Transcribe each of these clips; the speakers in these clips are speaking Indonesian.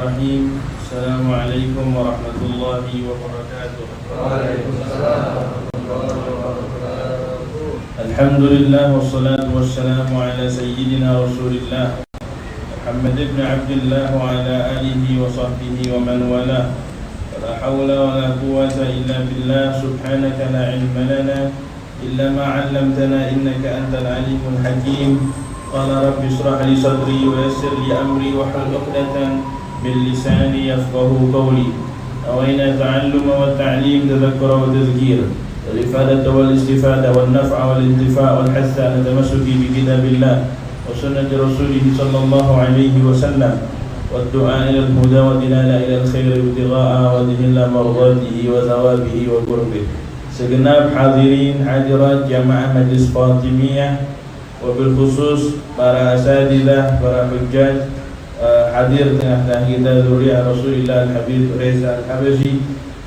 Bismillahirrahmanirrahim. Assalamualaikum warahmatullahi wabarakatuh. Waalaikumsalam warahmatullahi wabarakatuh. Alhamdulillah wassalatu wassalamu ala sayyidina Rasulillah Muhammad ibn Abdullah wa ala alihi wa sahbihi wa man wala. La hawla wa la quwwata illa billah. Subhanaka la ilma lana illa ma 'allamtana innaka antal alimul hakim. Qala rabbi ishrah li sadri wa yassir li amri wa hlul 'uqdatan min lisani yafqahu qawli. Awayna ta'alluma wa ta'lim, tadhakkura wa tadhkir, al-ifadata wal istifada wal naf'a wal intifa' wal hassa ala tamassuki bi kitabillah wa sunnati rasulih sallallahu alaihi wasallam wa du'a ila al-huda wa dilala ila al-khair wa ibtigha'a wa dhilla mardatihi wa thawabihi wa qurbih. Segenap hadirin hadirat jamaah Majlis Fatimiyah, wabil khusus para asatidzah, para hujjaj, hadir tengah-tengah kita zuriat Rasulullah Al-Habib Reza Al-Habashi,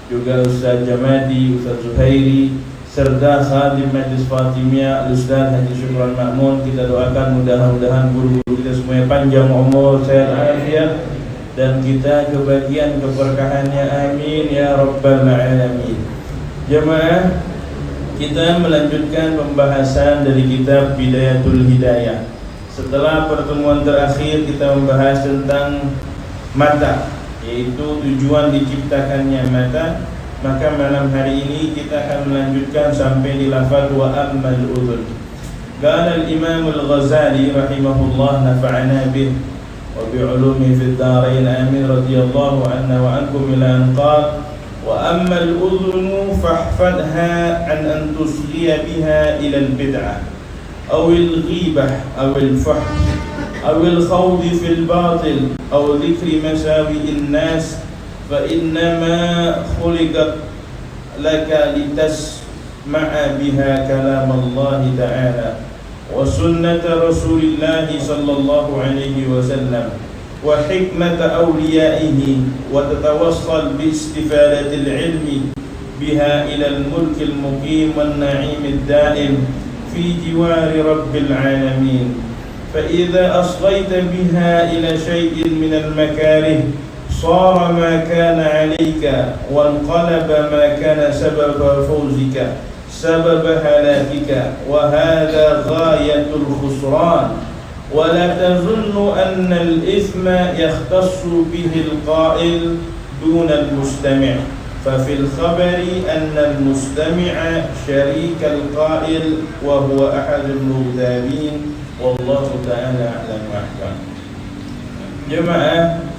juga Ustaz Jamadi, Ustaz Zuhairi, serta khadim Majlis Fatimiyah Ustaz Haji Syukran Ma'mun. Kita doakan mudah-mudahan guru-guru kita semuanya panjang umur, sehat afiat, dan kita kebahagiaan keberkahannya, amin ya rabbal alamin. Jemaah, kita melanjutkan pembahasan dari kitab Bidayatul Hidayah. Setelah pertemuan terakhir kita membahas tentang mata, yaitu tujuan diciptakannya mata, maka malam hari ini kita akan melanjutkan sampai di lafaz wa ammal udhun. Qala al-Imam al-Ghazali rahimahullah, nafa'ana bih wa bi'ulumi fid dharain, amin, radhiyallahu anna wa ankum, ila an qala wa ammal udhunu fahfadha an tusghiya biha ila al-bid'ah aw al-ghibah aw al-fahsh aw al-khawd fi al-batil aw dhikri masawi an-nas fa innama khuliqat laka litasma'a biha kalam Allah ta'ala wa sunnata Rasulillah sallallahu alaihi wasallam wa hikmata awliyaihi wa tatawassal bi istifadatil ilmi biha ila al-mulk al-muqim wan na'im ad-da'im fi jiwari rabbil alamin. Fa idza asghayta biha ila shay'in min al-makarih sara ma kana 'alayka wa anqalaba ma kana sababa fawzika sababa halakika wa hadha ghayatul khusran. ولا تظن أن الإثم يختص به القائل دون المستمع، ففي الخبر أن المستمع شريك القائل وهو أحد المغتابين، والله تعالى أعلم وأحكم. Jemaah,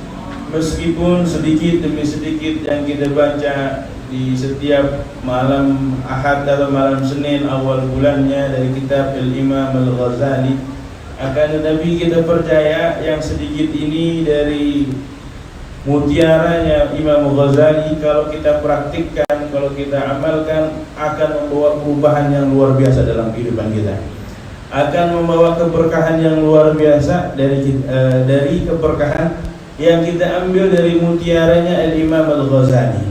meskipun sedikit demi sedikit yang kita baca di setiap malam Ahad atau malam Senin awal bulannya dari kitab Al-Imam Al-Ghazali, akan tetapi kita percaya yang sedikit ini dari mutiaranya Imam Ghazali, kalau kita praktikkan, kalau kita amalkan, akan membawa perubahan yang luar biasa dalam kehidupan kita, akan membawa keberkahan yang luar biasa dari keberkahan yang kita ambil dari mutiaranya Al-Imam Al-Ghazali.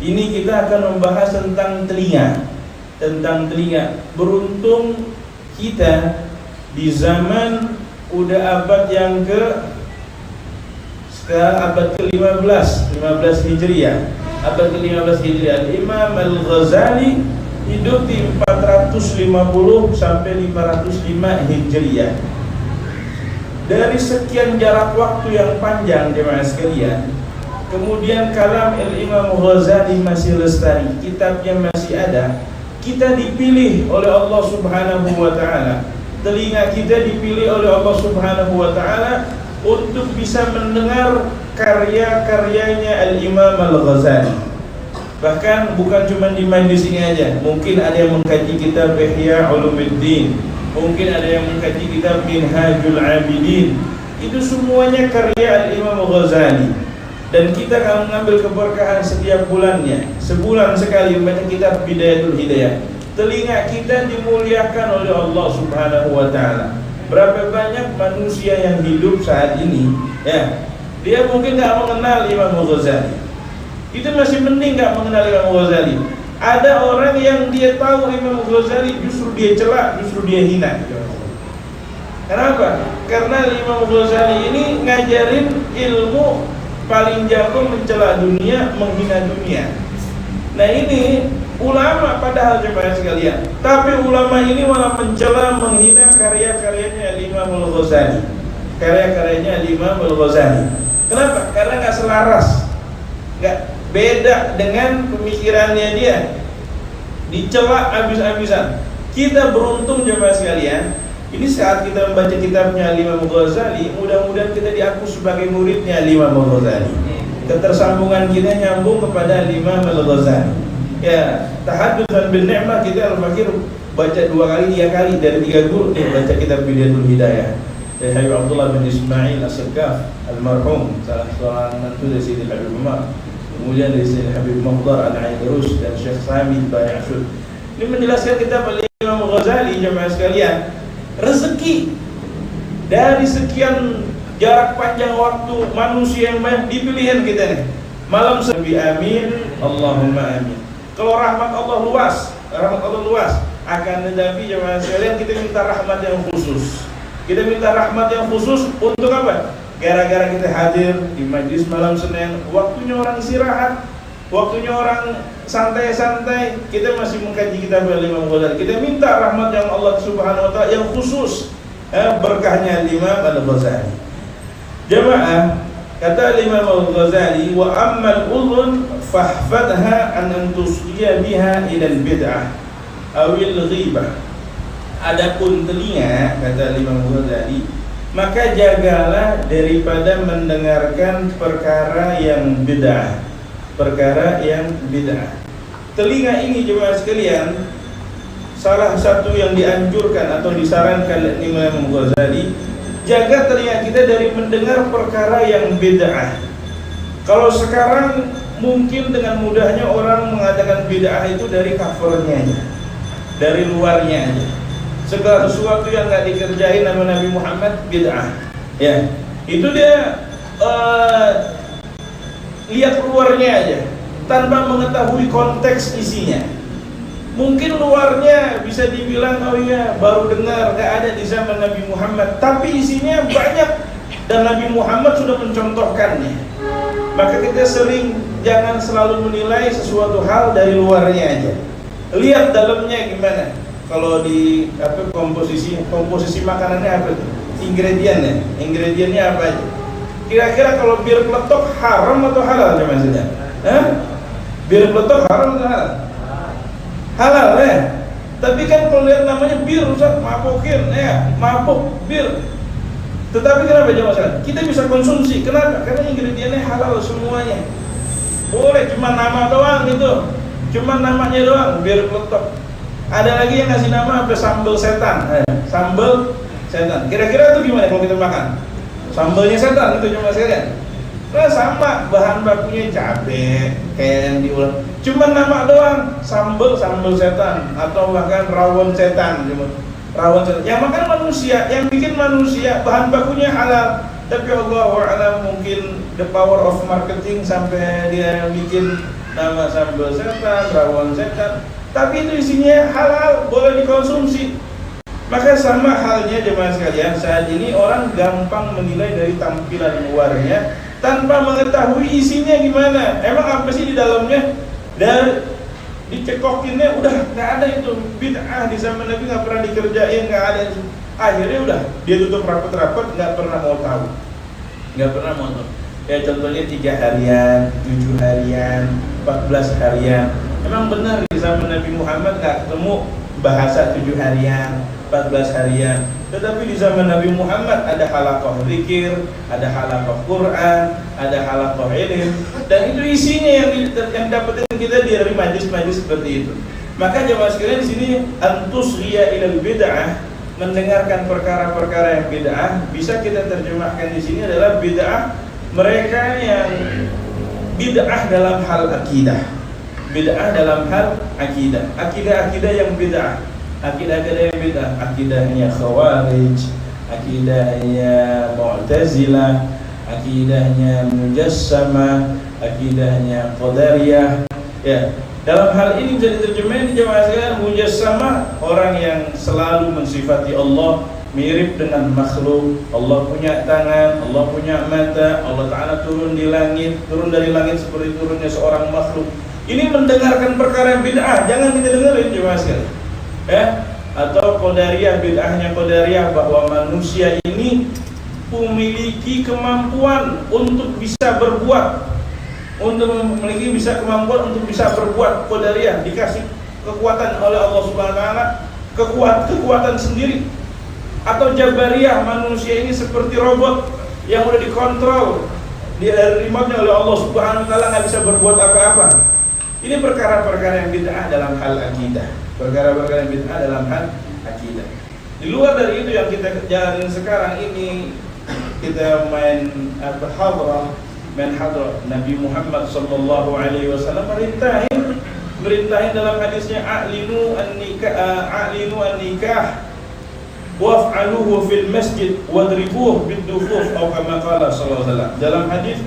Ini kita akan membahas tentang telinga, Beruntung kita di zaman udah abad yang sekarang abad ke-15 Hijriah. Abad ke-15 Hijriah, Imam Al-Ghazali hidup di 450 sampai 505 Hijriah. Dari sekian jarak waktu yang panjang, jemaah sekalian, kemudian kalam Imam Ghazali masih lestari, kitabnya masih ada. Kita dipilih oleh Allah Subhanahu wa taala. Telinga kita dipilih oleh Allah Subhanahu wa ta'ala untuk bisa mendengar karya-karyanya Al-Imam Al-Ghazali. Bahkan bukan cuma di majlis ini aja, mungkin ada yang mengkaji kitab Ihya Ulumuddin, mungkin ada yang mengkaji kitab Minhajul Abidin. Itu semuanya karya Al-Imam Al-Ghazali. Dan kita akan mengambil keberkahan setiap bulannya. Sebulan sekali membaca kitab Bidayatul Hidayah. Telinga kita dimuliakan oleh Allah Subhanahu wa ta'ala. Berapa banyak manusia yang hidup saat ini, ya, dia mungkin gak mengenal Imam Ghazali. Itu masih mending gak mengenal Imam Ghazali. Ada orang yang dia tahu Imam Ghazali, justru dia celak, justru dia hina. Kenapa? Karena Imam Ghazali ini ngajarin ilmu paling jago mencela dunia, menghina dunia. Nah ini ulama padahal jemaah sekalian, tapi ulama ini malah mencela, menghina karya-karyanya Imam Al-Ghazali. Karya-karyanya Imam Al-Ghazali. Kenapa? Karena nggak selaras, nggak beda dengan pemikirannya dia, dicela habis-habisan. Kita beruntung jemaah sekalian, ini saat kita membaca kitabnya Imam Al-Ghazali, mudah-mudahan kita diaku sebagai muridnya Imam Al-Ghazali. Ketersambungan kita nyambung kepada Imam Al-Ghazali. Ya, tahaddusan bin ni'mah kita Al-Fakir baca 2 kali 3 kali dari 3 guru nih baca kitab Bidayatul Hidayah. Dari Habib Abdullah bin Ismail As-Sakaf Al-Marhum, salah seorang mantu dari Sayyidil Habib Umar. Kemudian dari Sayyidil Habib Muhdar Al-Aidrus dan Syekh Sami Bayashud. Ini menjelaskan kitab Imam Ghazali jemaah sekalian. Rezeki dari sekian jarak panjang waktu manusia yang banyak dipilihan kita nih. Malam sebi amin, Allahumma amin. Kalau rahmat Allah luas, akan tetapi jemaah sekalian kita minta rahmat yang khusus. Kita minta rahmat yang khusus untuk apa? Gara-gara kita hadir di majlis malam Senin, waktunya orang istirahat, waktunya orang santai-santai, kita masih mengkaji kitab Imam Ghazali. Kita minta rahmat yang Allah Subhanahu wa taala yang khusus, berkahnya Imam Al-Ghazali. Jemaah, kata Imam Al-Ghazali, wa ammal udhun fahfadha an tusghiya biha ila al-bid'ah aw al-ghibah. Adapun telinga, kata Imam Ghazali, maka jagalah daripada mendengarkan perkara yang bid'ah. Perkara yang bid'ah. Telinga ini jemaah sekalian, salah satu yang dianjurkan atau disarankan oleh Imam Ghazali, jaga telinga kita dari mendengar perkara yang bid'ah. Kalau sekarang mungkin dengan mudahnya orang mengatakan bid'ah itu dari covernya aja, dari luarnya aja. Segala sesuatu yang nggak dikerjain sama Nabi Muhammad bid'ah. Ya, itu dia lihat luarnya aja tanpa mengetahui konteks isinya. Mungkin luarnya bisa dibilang oh iya baru dengar, nggak ada di zaman Nabi Muhammad, tapi isinya banyak dan Nabi Muhammad sudah mencontohkannya. Maka kita sering jangan selalu menilai sesuatu hal dari luarnya aja. Lihat dalamnya gimana. Kalau di komposisi makanannya apa tuh? Ingredientnya apa aja? Kira-kira kalau bir peletok haram atau halal maksudnya? Bir peletok haram atau halal? Halal ya. Tapi kan kalau lihat namanya bir, Ustaz, mapokin ya, mabuk bir. Tetapi kenapa jemaah? Kita bisa konsumsi. Kenapa? Karena ingredientnya halal semuanya. Boleh cuma nama doang gitu. Cuma namanya doang bir peletok. Ada lagi yang ngasih nama apa? Sambal setan. Sambal setan. Kira-kira itu gimana kalau kita makan? Sambalnya setan itu cuma sekalian. Nah sama bahan bakunya cabai kayak yang diulang. Cuma nama doang sambal setan atau bahkan rawon setan. Rawon setan. Yang makan manusia, yang bikin manusia, bahan bakunya halal. Tapi Allahu'alam mungkin the power of marketing sampai dia bikin nama sambal setan, rawon setan. Tapi itu isinya halal, boleh dikonsumsi. Maka sama halnya jemaah sekalian, saat ini orang gampang menilai dari tampilan luarnya tanpa mengetahui isinya gimana. Emang apa sih di dalamnya? Dan dicekokinnya udah nggak ada itu bid'ah di zaman Nabi, nggak pernah dikerjain, nggak ada. Akhirnya udah dia tutup rapat-rapat, nggak pernah mau tahu. Ya contohnya 3 harian, 7 harian, 14 harian. Emang benar di zaman Nabi Muhammad nggak ketemu bahasa 7 harian, 14 harian. Tetapi di zaman Nabi Muhammad ada halaqah zikir, ada halaqah Quran, ada halaqah ilm, dan itu isinya yang dapetin kita dari majlis-majlis seperti itu. Maka jemaah sekalian di sini antusghiya ilal bid'ah, mendengarkan perkara-perkara yang bid'ah, bisa kita terjemahkan di sini adalah bid'ah mereka yang bid'ah dalam hal akidah. Bid'ah dalam hal akidah. Akidah yang bid'ah. Akidah yang bid'ah. Akidahnya Khawarij, akidahnya Mu'tazilah, akidahnya Mujassamah, akidahnya Qadariyah. Ya, dalam hal ini bisa diterjemahkan di jemaah sekalian, Mujassamah orang yang selalu mensifati Allah mirip dengan makhluk. Allah punya tangan, Allah punya mata, Allah Ta'ala turun dari langit seperti turunnya seorang makhluk. Ini mendengarkan perkara bid'ah, jangan kita dengerin jemaah sekalian. Atau qadariyah, bid'ahnya qadariyah bahwa manusia ini memiliki kemampuan untuk bisa berbuat, qadariyah, dikasih kekuatan oleh Allah Subhanahu wa taala, kekuatan sendiri. Atau jabariyah, manusia ini seperti robot yang udah dikontrol di remote-nya oleh Allah Subhanahu wa taala, nggak bisa berbuat apa-apa. Ini perkara-perkara yang bid'ah dalam hal akidah. Di luar dari itu yang kita jalanin sekarang ini, kita main hadrah. Nabi Muhammad sallallahu alaihi wasallam merintahin dalam hadisnya a'linu an-nikah waf'aluhu fil masjid wadribuhu bid-dufuf atau kama qala sallallahu alaihi wasallam. Dalam hadis,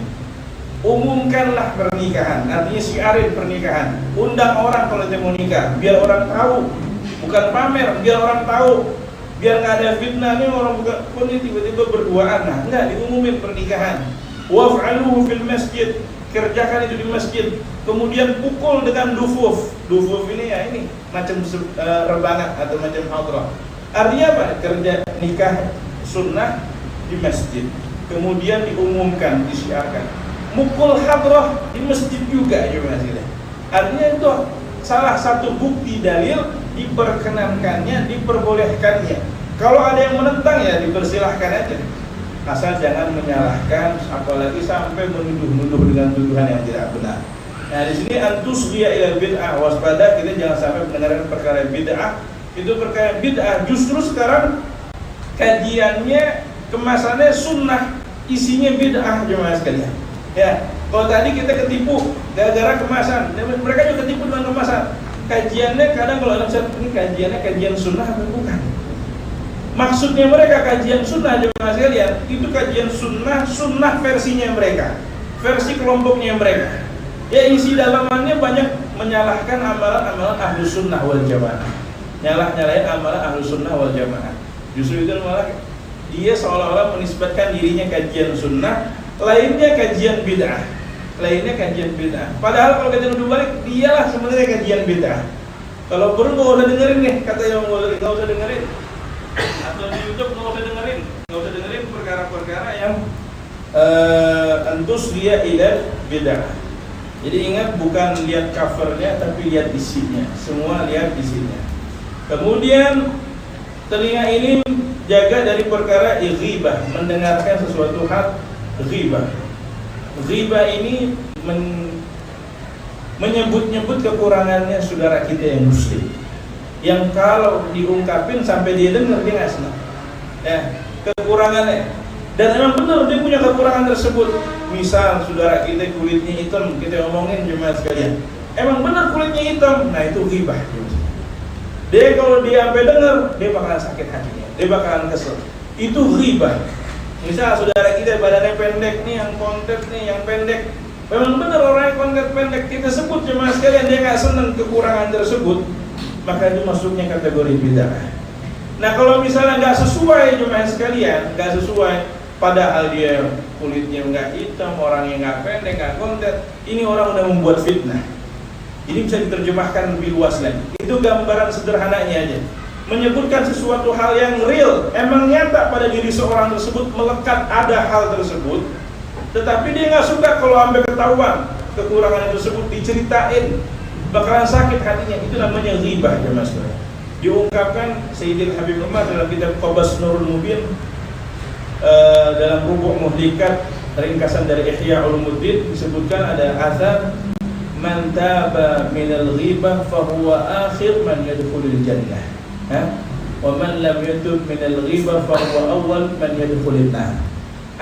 umumkanlah pernikahan, artinya syiarin pernikahan. Undang orang kalau dia mau nikah, biar orang tahu, bukan pamer, biar orang tahu, biar nggak ada fitnah nih orang bukan pun tiba-tiba berduaan. Nah, enggak, diumumin pernikahan. Waf'aluhu fil masjid, kerjakan itu di masjid. Kemudian pukul dengan dufuf. Dufuf ini ya ini macam rebangan atau macam hadrah. Artinya apa? Kerja nikah sunnah di masjid. Kemudian diumumkan, disiarkan. Mukul hadrah di masjid juga ya Mas. Artinya itu salah satu bukti dalil diperkenankannya, diperbolehkannya. Kalau ada yang menentang ya dipersilahkan aja. Asal jangan menyalahkan, apalagi sampai menuduh-nuduh dengan tuduhan yang tidak benar. Nah, di sini antusghiya ila bid'ah, waspada kita jangan sampai mendengarkan perkara bid'ah. Itu perkara bid'ah. Justru sekarang kajiannya, kemasannya sunnah, isinya bid'ah jemaah sekalian. Ya, kalau tadi kita ketipu gara-gara kemasan, mereka juga ketipu dengan kemasan. Kajiannya kadang kalau ini kajiannya kajian sunnah atau bukan? Maksudnya mereka kajian sunnah jemaah sekalian, itu kajian sunnah versinya mereka, versi kelompoknya mereka. Ya, isi dalamannya banyak menyalahkan amalan-amalan ahlu sunnah wal jamaah, nyalahin amalan ahlu sunnah wal jamaah. Justru itu malah dia seolah-olah menisbatkan dirinya kajian sunnah, lainnya kajian bid'ah. Padahal kalau kita duduk balik, dialah sebenarnya kajian bid'ah. Kalau perlu nggak usah dengerin nih, kata yang nggak usah dengerin. Atau di YouTube nggak usah dengerin perkara-perkara yang antus dia ila bid'ah. Jadi ingat, bukan lihat covernya, tapi lihat isinya. Semua lihat isinya. Kemudian telinga ini jaga dari perkara ghibah, mendengarkan sesuatu hal ghibah. Ghibah ini menyebut-nyebut kekurangannya saudara kita yang muslim, yang kalau diungkapin sampai dia dengar dia nggak senang. Ya, kekurangannya. Dan memang benar dia punya kekurangan tersebut. Misal saudara kita kulitnya hitam, kita omongin jemaah sekalian, emang benar kulitnya hitam, nah itu ghibah. Dia kalau dia sampai dengar, dia bakalan sakit hatinya, dia bakalan kesel. Itu ghibah. Misal saudara kita badannya pendek nih, yang kontet nih, yang pendek, memang benar orang yang kontet pendek, kita sebut jemaah sekalian, dia nggak senang kekurangan tersebut, maka itu masuknya kategori bid'ah. Nah, kalau misalnya nggak sesuai jemaah sekalian, nggak sesuai, padahal dia kulitnya nggak hitam, orangnya nggak pendek, nggak kontet, ini orang udah membuat fitnah. Ini bisa diterjemahkan lebih luas lagi. Itu gambaran sederhananya aja. Menyebutkan sesuatu hal yang real, emang nyata pada diri seorang tersebut, melekat ada hal tersebut, tetapi dia nggak suka kalau sampai ketahuan kekurangan tersebut diceritain, bakalan sakit hatinya. Itu namanya ghibah ya Mas. Diungkapkan Sayyidil Habib Umar dalam kitab Qabas Nurul Mubin, dalam Rubuh Muhlikat, ringkasan dari Ihya Ulumuddin, disebutkan ada azan man taba minal ghibah fahuwa akhir man yadkhulul jannah. Wa man lam yatub minal ghibah fahuwa awwal man yadkhulun nar.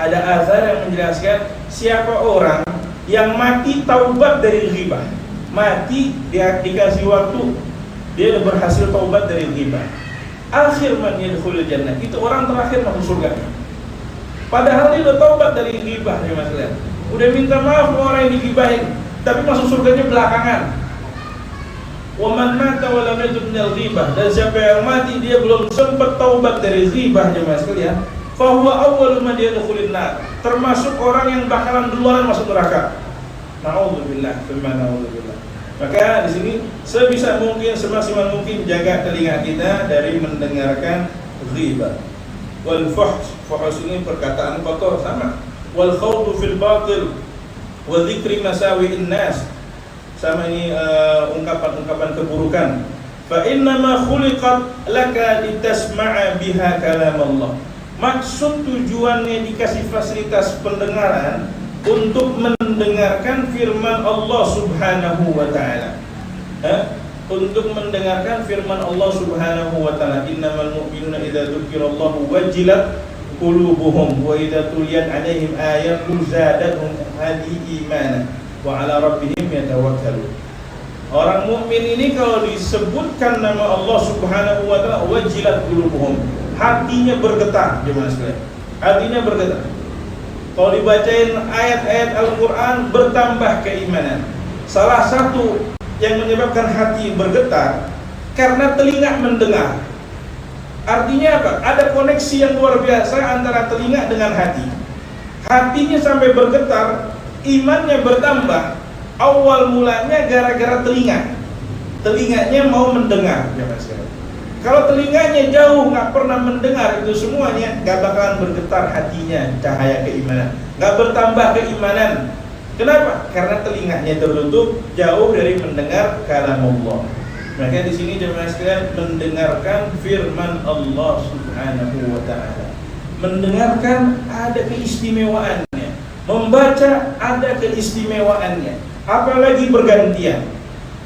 Ada azhar yang menjelaskan siapa orang yang mati taubat dari ghibah, mati dia dikasih waktu, dia berhasil taubat dari ghibah, akhir man yadkhulul jannah, itu orang terakhir masuk surga. Padahal dia udah taubat dari ghibah ya Mas, udah minta maaf orang yang digibahin, tapi masuk surganya belakangan. Wa man mata wa lam yatub minal ghibah, dan siapa yang mati dia belum sempat taubat dari ghibah, jemaah sekalian, fa huwa awwalu man yadkhulun nar, termasuk orang yang bakalan duluan masuk neraka. Na'udzubillah, na'udzubillah. Maka di sini sebisa mungkin, semaksimal mungkin jaga telinga kita dari mendengarkan ghibah. Wal fuhsh, fuhsh ini perkataan kotor sama. Wal khawdu fil batil wa dzikri masawi'in nas, sama ini ungkapan-ungkapan keburukan. Fa inna ma khuliqat laka litasma'a biha kalam Allah. Maksud tujuannya dikasih fasilitas pendengaran untuk mendengarkan firman Allah Subhanahu wa taala. Untuk mendengarkan firman Allah Subhanahu wa taala. Innamal mu'minuna idza dzukirallahu wajilat qulubuhum wa idza tuliyat 'alaihim ayatun zadatuhum imana wa 'ala rabbihim yatawakkalun. Orang mukmin ini kalau disebutkan nama Allah Subhanahu wa taala, wajilat qulubuhum, hatinya bergetar, jemaah sekalian. Hatinya bergetar. Kalau dibacain ayat-ayat Al-Quran, bertambah keimanan. Salah satu yang menyebabkan hati bergetar karena telinga mendengar. Artinya apa? Ada koneksi yang luar biasa antara telinga dengan hati. Hatinya sampai bergetar, imannya bertambah. Awal mulanya gara-gara telinga. Telinganya mau mendengar, ya Mas. Kalau telinganya jauh, nggak pernah mendengar itu semuanya, nggak bakalan bergetar hatinya, cahaya keimanan, nggak bertambah keimanan. Kenapa? Karena telinganya tertutup, jauh dari mendengar kalam Allah. Maka di sini jemaah sekalian, mendengarkan firman Allah Subhanahu wa taala. Mendengarkan ada keistimewaannya, membaca ada keistimewaannya, apalagi bergantian.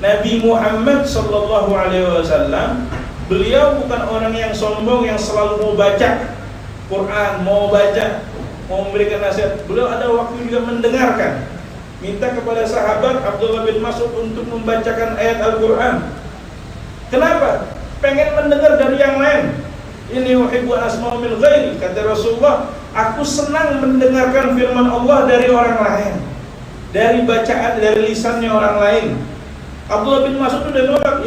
Nabi Muhammad sallallahu alaihi wasallam, beliau bukan orang yang sombong yang selalu mau baca Quran, mau memberikan nasihat. Beliau ada waktu juga mendengarkan. Minta kepada sahabat Abdullah bin Mas'ud untuk membacakan ayat Al-Quran. Kenapa? Pengen mendengar dari yang lain. Ini uhibbu asma'u min ghairi, kata Rasulullah, aku senang mendengarkan firman Allah dari orang lain, dari bacaan, dari lisannya orang lain. Abdullah bin Mas'ud sudah nolak,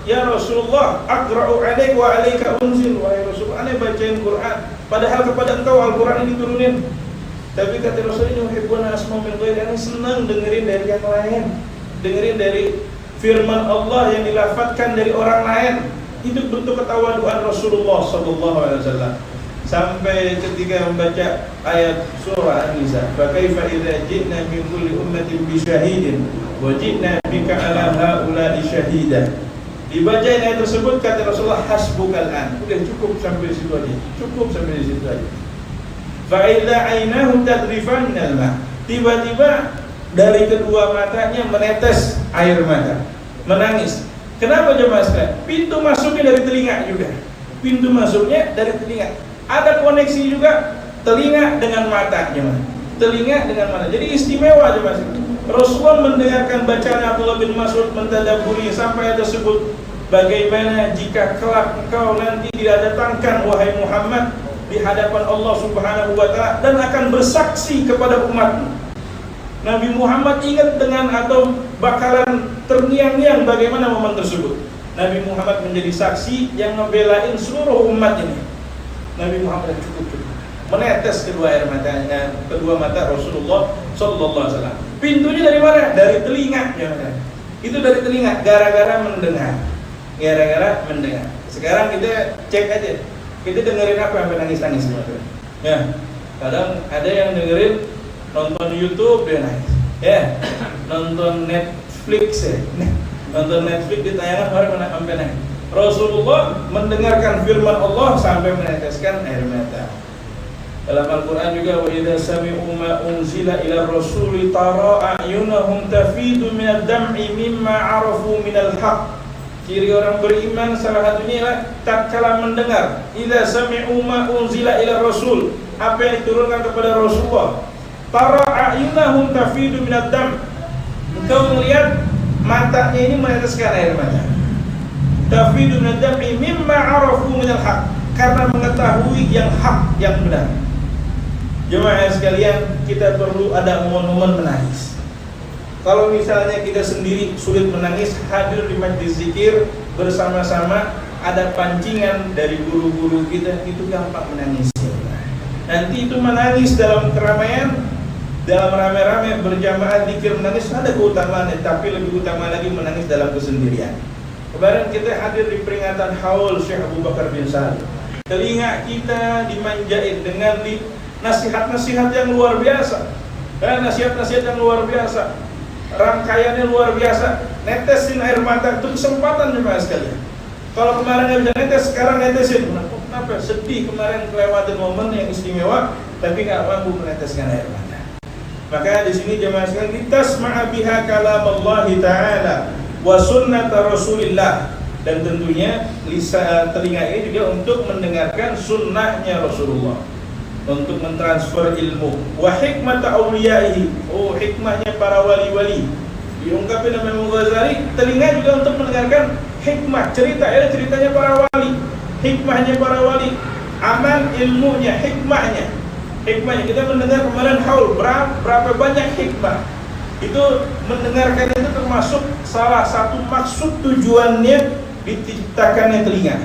ya Rasulullah, aqra'u 'alaik wa 'alaika unzil, wahai Rasulullah, aneh bacain Quran, padahal kepada engkau Al-Quran ini turunin. Tapi kata Rasulullah, yuhibbuna asma'u min ghairi, aneh senang dengerin dari yang lain, dengerin dari firman Allah yang dilafatkan dari orang lain. Itu bentuk ketawaduan Rasulullah sallallahu alaihi wasallam. Sampai ketika membaca ayat surah An-Nisa, fa kaifa idza ji'na min kulli ummatin bi syahidin wa ji'na bika 'ala haula'i syahida. Dibacain ayat tersebut, kata Rasulullah, hasbukal an, udah cukup sampai situ aja, cukup sampai situ aja. Fa idza 'ainahu tadrifan minal ma', tiba-tiba dari kedua matanya menetes air mata, menangis. Kenapa jemaah sekalian? Pintu masuknya dari telinga juga. Pintu masuknya dari telinga. Ada koneksi juga telinga dengan mata, jemaah. Telinga dengan mata. Jadi istimewa, jemaah sekalian. Rasulullah mendengarkan bacaan Abdullah bin Mas'ud, mentadabburi sampai tersebut, bagaimana jika kelak engkau nanti didatangkan wahai Muhammad di hadapan Allah Subhanahu wa taala dan akan bersaksi kepada umatmu. Nabi Muhammad ingat dengan atau bakalan terngiang-ngiang bagaimana momen tersebut. Nabi Muhammad menjadi saksi yang ngebelain seluruh umat ini. Nabi Muhammad cukup menetes kedua air matanya, kedua mata Rasulullah sallallahu alaihi wasallam. Pintunya dari mana? Dari telinga, ya. Itu dari telinga, gara-gara mendengar. Gara-gara mendengar. Sekarang kita cek aja. Kita dengerin apa sampai nangis-nangis, teman-teman. Ya. Kadang ada yang dengerin nonton YouTube dia nangis. Ya. Nonton Netflix ya. Nonton Netflix di tayangan orang sampai nangis. Rasulullah mendengarkan firman Allah sampai meneteskan air mata. Dalam Al-Quran juga, wa idza sami'u ma unzila ila rasuli tara a'yunahum tafidu minad dam'i mimma 'arafu minal haqq. Ciri orang beriman salah satunya ialah tatkala mendengar, idza sami'u ma unzila ila rasul, apa yang diturunkan kepada Rasulullah, tara a'yunahum tafidu minad dam', engkau melihat matanya ini meneteskan air mata. Tafidu minad dam'i mimma 'arafu minal haqq, karena mengetahui yang hak, yang benar. Jemaah sekalian, kita perlu ada momen-momen menangis. Kalau misalnya kita sendiri sulit menangis, hadir di majlis zikir bersama-sama, ada pancingan dari guru-guru kita, itu gampang menangis. Nanti itu menangis dalam keramaian, dalam rame-rame berjamaah zikir menangis ada keutamaannya, tapi lebih utama lagi menangis dalam kesendirian. Kemarin kita hadir di peringatan haul Syekh Abu Bakar bin Salim. Telinga kita dimanjain dengan nasihat-nasihat yang luar biasa. Nasihat-nasihat yang luar biasa, rangkaiannya luar biasa. Netesin air mata itu kesempatan jemaah sekalian. Kalau kemarin nggak bisa netes, sekarang netesin. Kenapa? Sedih kemarin kelewatan momen yang istimewa, tapi nggak mampu meneteskan air mata. Maka di sini jemaah sekalian, litasma'a biha kalam Allah Ta'ala wa sunnat Rasulillah, dan tentunya telinga ini juga untuk mendengarkan sunnahnya Rasulullah, untuk mentransfer ilmu. Wa hikmat awliyaihi, hikmahnya para wali-wali. Diungkapin oleh Imam Ghazali, telinga juga untuk mendengarkan hikmah, ceritanya para wali, hikmahnya para wali, amal ilmunya, hikmahnya. Kita mendengar kemarin haul, berapa banyak hikmah. Itu mendengarkan itu termasuk salah satu maksud tujuannya diciptakannya telinga.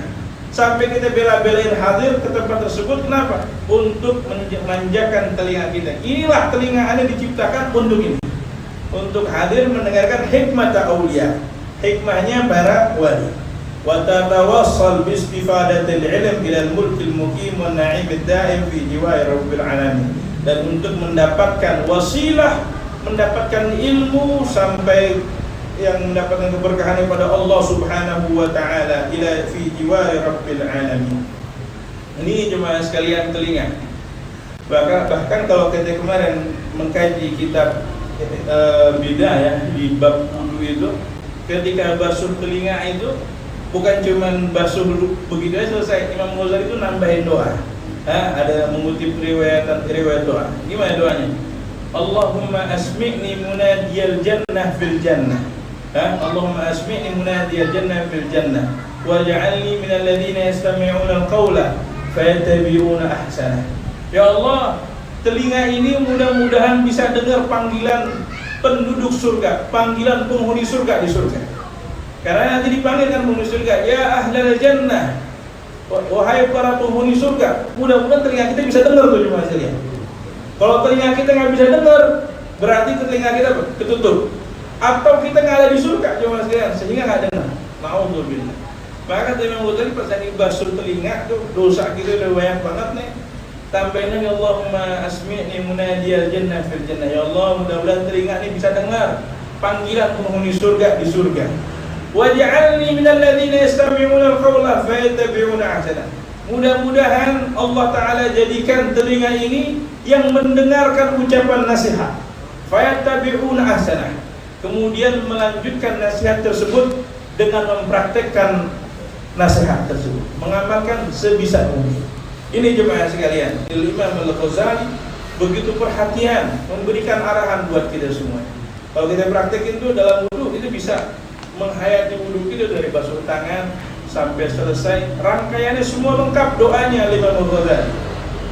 Sampai kita bela-belain hadir ke tempat tersebut, kenapa? Untuk memanjakan telinga kita. Inilah telinga Anda diciptakan untuk ini, untuk hadir mendengarkan hikmah auliya, hikmahnya para wali. Wa tatawassal bi istifadatil ilm ila al-mulkil muqim wan na'imid da'im fi jiwari rabbil alamin, dan untuk mendapatkan wasilah, mendapatkan ilmu sampai yang mendapatkan keberkahan kepada Allah Subhanahu wa taala, ila fi jiwari rabbil alamin. Ini jemaah sekalian telinga. Bahkan kalau kita kemarin mengkaji kitab bidayah di bab wudu itu, ketika basuh telinga itu bukan cuman basuh begitu aja selesai. Imam Ghazali itu nambahin doa. Ada mengutip riwayat doa. Gimana doanya? Allahumma asmi'ni munadiyal jannah fil jannah. Allahumma asmi'ni munadiyal jannah fil jannah waj'alni minal ladzina yastami'una al-qawla fayattabi'una ahsanah. Ya Allah, telinga ini mudah-mudahan bisa dengar panggilan penduduk surga, panggilan penghuni surga di surga. Karena nanti dipanggil kan penghuni surga, ya ahlal jannah, wahai para penghuni surga. Mudah-mudahan telinga kita bisa dengar tuh jemaah sekalian. Kalau telinga kita nggak bisa dengar, berarti telinga kita ketutup, atau kita nggak ada di surga jemaah sekalian, sehingga nggak dengar. Nauzubillah. Maka Imam Ghazali pas lagi basuh telinga tuh, dosa kita udah banyak banget nih. Tambahin lagi, Allahumma asmi'ni munadiyal jannah fil jannah. Ya Allah, mudah-mudahan telinga ini bisa dengar panggilan penghuni surga di surga. Waj'alni minal ladzina yastami'una al-qawla fayattabi'una ahsanah. Mudah-mudahan Allah Ta'ala jadikan telinga ini yang mendengarkan ucapan nasihat, fayattabi'una ahsanah, kemudian melanjutkan nasihat tersebut dengan mempraktekkan nasihat tersebut, mengamalkan sebisa mungkin. Ini jemaah sekalian, Imam Al-Ghazali begitu perhatian memberikan arahan buat kita semua. Kalau kita praktekin itu dalam wudu, itu bisa menghayati wudu kita dari basuh tangan sampai selesai. Rangkaiannya semua lengkap doanya Imam Al-Ghazali.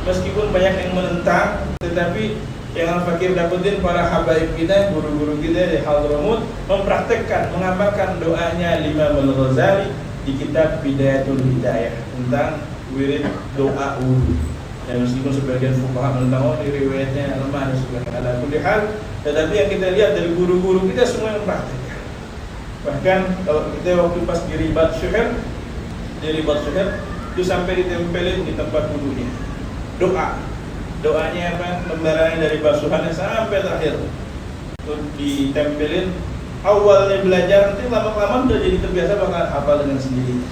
Meskipun banyak yang menentang, tetapi yang Al-Fakir dapetin para habaib kita, guru-guru kita di Hadramut, mempraktekkan, mengamalkan doanya Imam Al-Ghazali di kitab Bidayatul Hidayah tentang wirid doa wudu. Ya, meskipun sebagian fuqaha menentang di riwayatnya lemah dan sebagainya, ala kulli hal, tetapi yang kita lihat dari guru-guru kita semua yang mempraktekkan. Bahkan kalau kita waktu pas di ribat syuhur itu sampai ditempelin di tempat wudunya doanya apa, lembarannya dari basuhannya sampai terakhir itu ditempelin. Awalnya belajar, nanti lama-lama udah jadi terbiasa, bakal hafal dengan sendiri.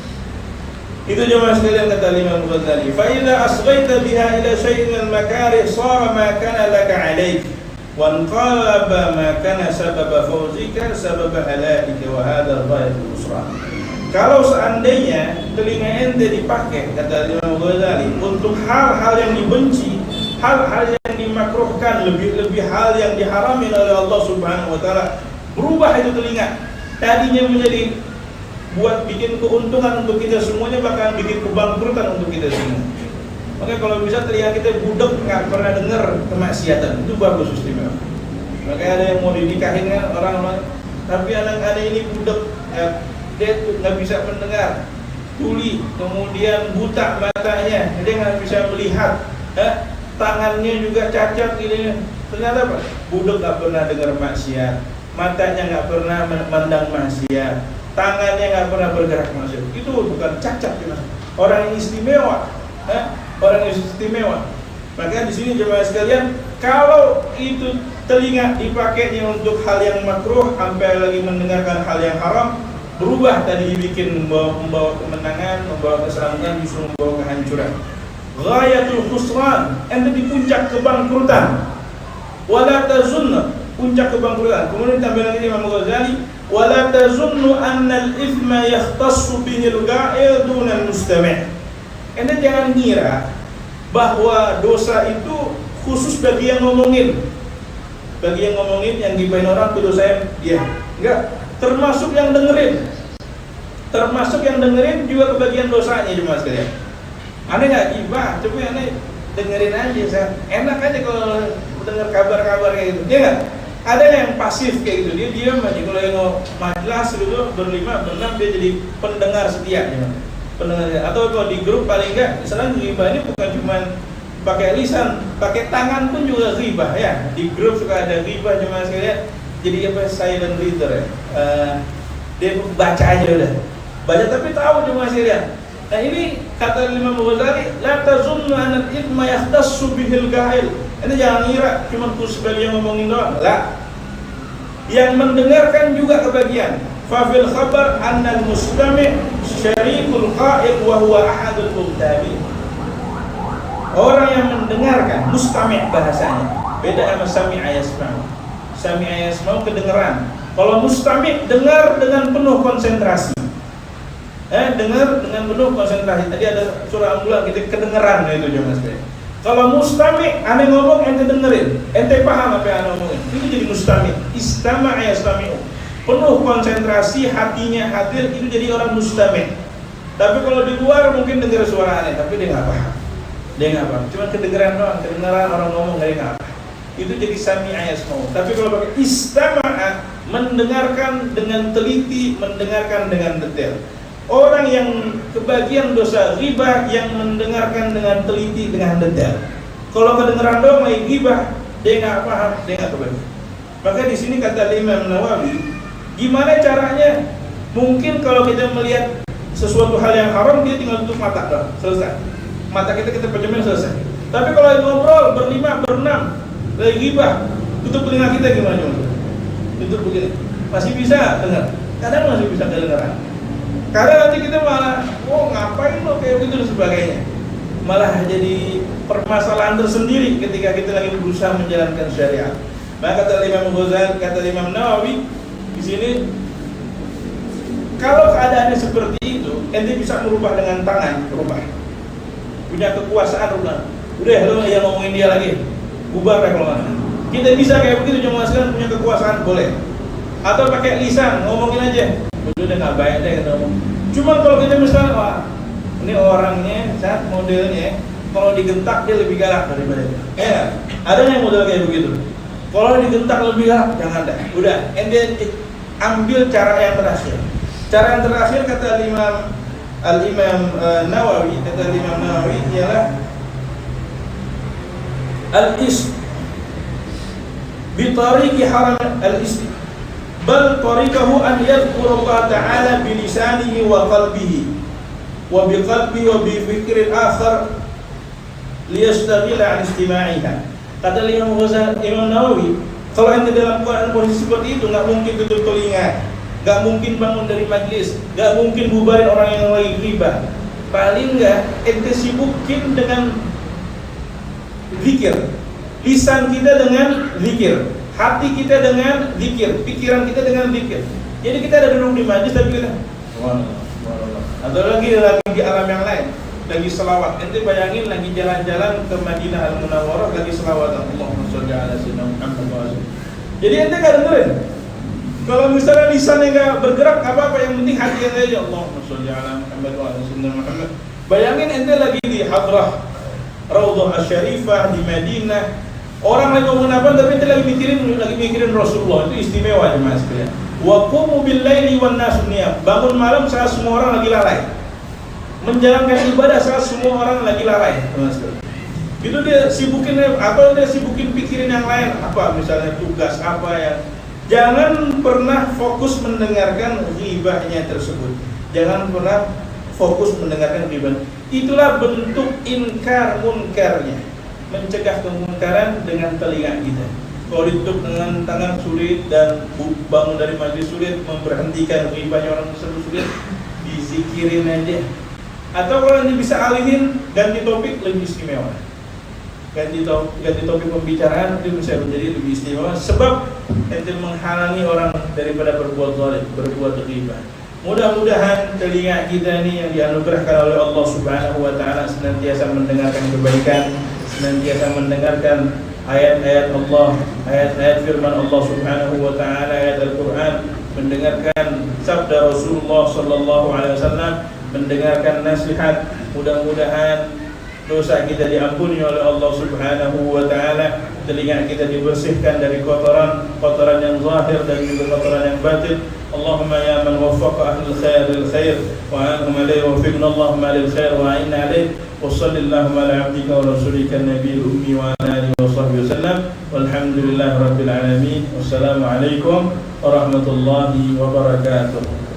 Itu jemaah sekalian kata Imam Ghazali, fa idza asghaita biha ila syai'in al-makarih sara ma kana laka 'alaik wa anqalaba ma kana sababa fawzika sababa halaika wa hadha ghayatul usra. Kalau seandainya telinga ente dipakai, kata Imam Ghazali, untuk hal-hal yang dibenci, hal-hal yang dimakruhkan, lebih-lebih hal yang diharami oleh Allah Subhanahu wa taala, berubah itu telinga. Tadinya menjadi buat bikin keuntungan untuk kita semuanya, bakal bikin kebangkrutan untuk kita semua. Makanya kalau bisa telinga kita budek, nggak pernah dengar kemaksiatan, itu bagus istimewa. Makanya ada yang mau dinikahin kan orang, tapi anak-anak ini budak, dia nggak bisa mendengar, tuli, kemudian buta matanya, dia nggak bisa melihat, tangannya juga cacat ini. Ternyata apa? Budak nggak pernah dengar maksiat, matanya nggak pernah memandang maksiat, tangannya nggak pernah bergerak maksiat. Itu bukan cacat, orang yang istimewa, orang yang istimewa. Maka di sini jemaah sekalian, kalau itu telinga dipakainya untuk hal yang makruh, sampai lagi mendengarkan hal yang haram, berubah tadi bikin membawa kemenangan, membawa keselamatan, justru membawa kehancuran. Ghayatul khusran, ente di puncak kebangkrutan. Wala tazunnu, puncak kebangkrutan. Kemudian tambah lagi Imam Ghazali, wala tazunnu anna al-ithma yahtassu bihi al-ga'il duna al-mustami'. Ente jangan ngira bahwa dosa itu khusus bagi yang ngomongin. Bagi yang ngomongin, yang gibahin orang itu dosanya dia. Enggak, termasuk yang dengerin. Termasuk yang dengerin juga kebagian dosanya jemaah sekalian. Aneh enggak gibah, coba aneh dengerin aja, saya enak aja kalau dengar kabar-kabar kayak gitu. Dia enggak? Ada yang pasif kayak gitu, dia diam aja. Kalau yang majelis gitu berlima, berenam, dia jadi pendengar setia ya. Pendengar. Atau kalau di grup paling enggak, misalnya ghibah ini bukan cuma pakai lisan, pakai tangan pun juga ghibah ya. Di grup suka ada ghibah jemaah sekalian. Jadi apa, silent reader ya. Dia baca aja udah. Baca tapi tahu jemaah sekalian. Nah ini kata Imam Ghazali, la tazunnu anna al-ithma yahtassu bihil ga'il. Ini jangan ngira cuma khusus bagi yang ngomongin doang. Lah. Yang mendengarkan juga kebagian. Fa fil khabar anna al-mustami' syarikul qa'il wa huwa ahadul mubtadi. Orang yang mendengarkan, mustami' bahasanya. Beda sama sami'a yasma'u. Sami'a yasma'u kedengeran. Kalau mustami' dengar dengan penuh konsentrasi. Dengar dengan penuh konsentrasi. Tadi ada surah Al-Mulk kita kedengeran itu jemaah sekalian. Kalau mustami', aneh ngomong ente dengerin, ente paham apa yang aneh ngomongin. Itu jadi mustami'. Istama'a yastami'u. Penuh konsentrasi, hatinya hadir, itu jadi orang mustami'. Tapi kalau di luar mungkin dengar suara aneh, tapi dia nggak paham. Dia nggak paham. Cuma kedengeran doang, kedengeran orang ngomong dia nggak paham. Itu jadi sami'a yasma'u. Tapi kalau pakai istama'a, mendengarkan dengan teliti, mendengarkan dengan detail. Orang yang kebagian dosa ghibah yang mendengarkan dengan teliti, dengan detail. Kalau kedengeran doang lagi ghibah, dia nggak paham, dia nggak kebagian. Maka di sini kata Imam Nawawi, gimana caranya? Mungkin kalau kita melihat sesuatu hal yang haram, dia tinggal tutup mata doang, selesai. Mata kita pejamin selesai. Tapi kalau ngobrol berlima, berenam, lagi ghibah, tutup telinga kita gimana? Tutup begini, masih bisa dengar. Kadang masih bisa kedengaran. Karena nanti kita malah, ngapain lo kayak begitu dan sebagainya. Malah jadi permasalahan tersendiri ketika kita lagi berusaha menjalankan syariat. Maka kata Imam Ghazali, kata Imam Nawawi di sini, kalau keadaannya seperti itu, ente bisa merubah dengan tangan, berubah. Punya kekuasaan, rubah. Udah lo yang ngomongin dia lagi, bubar ya kalau mana. Kita bisa kayak begitu, cuma sekalian punya kekuasaan boleh. Atau pakai lisan, ngomongin aja. Udah nggak baik deh kita ngomong. Cuma kalau kita misalnya, wah ini orangnya, saat modelnya, kalau digentak dia lebih galak daripada dia. Ya, ada yang model kayak begitu. Kalau digentak lebih galak, jangan dah. Udah, ente ambil cara yang terakhir. Cara yang terakhir kata Al-Imam Nawawi, kata Imam Nawawi ialah al-is bi tariqi haram al-is bal tariqahu an yadhkura Allah ta'ala bi lisanihi wa qalbihi wa bi qalbi wa bi fikrin akhar liyastaghila an istima'iha. Kata Imam Nawawi, kalau ente dalam keadaan posisi seperti itu, nggak mungkin tutup telinga, nggak mungkin bangun dari majlis, nggak mungkin bubarin orang yang lagi ghibah. Paling nggak ente sibukin dengan zikir, lisan kita dengan zikir, hati kita dengan zikir, pikiran kita dengan zikir. Jadi kita ada duduk di majlis tapi kita atau lagi di alam yang lain, lagi selawat. Ente bayangin lagi jalan-jalan ke Madinah Al-Munawwarah lagi selawat Allahumma sholli ala sayyidina Muhammad. Jadi ente nggak dengerin. Kalau misalnya lisannya nggak bergerak, apa-apa, yang penting hati ente aja Allahumma sholli ala Muhammad wa ala sayyidina Muhammad. Bayangin ente lagi di hadrah Raudhah Asy-Syarifah di Madinah, Orang lagi ngomongin apa tapi dia lagi mikirin Rasulullah. Itu istimewa jemaah sekalian. Wa qumu bil laili wan nasu niyam. Bangun malam saat semua orang lagi lalai. Menjalankan ibadah saat semua orang lagi lalai, jemaah sekalian. Itu dia sibukin atau dia sibukin pikirin yang lain, apa misalnya tugas apa yang jangan pernah fokus mendengarkan ghibahnya tersebut. Jangan pernah fokus mendengarkan ghibah. Itulah bentuk inkar munkarnya. Mencegah kemunkaran dengan telinga kita. Kalau ditutup dengan tangan sulit dan bangun dari majlis sulit, memberhentikan ghibahnya orang tersebut sulit, dizikirin aja. Atau kalau ini bisa alihin, ganti topik lebih istimewa. Ganti topik pembicaraan itu bisa menjadi lebih istimewa sebab itu menghalangi orang daripada berbuat zalim, berbuat ghibah. Mudah-mudahan telinga kita ini yang dianugerahkan oleh Allah Subhanahu wa taala senantiasa mendengarkan kebaikan, senantiasa mendengarkan ayat-ayat Allah, ayat-ayat firman Allah Subhanahu wa taala, ayat Al-Qur'an, mendengarkan sabda Rasulullah sallallahu alaihi wasallam, mendengarkan nasihat. Mudah-mudahan dosa kita diampuni oleh Allah Subhanahu wa taala, telinga kita dibersihkan dari kotoran yang zahir dan juga kotoran yang batin. Allahumma ya man waffaqa ahlul khair lil khair wa anhum alayhi wa fiqna Allahumma lil khair wa inna alayhi wa sallallahu ala abdika wa rasulika nabiyil ummi wa ala alihi wa sahbihi wasallam walhamdulillahi rabbil alamin. Wassalamu alaikum warahmatullahi wabarakatuh.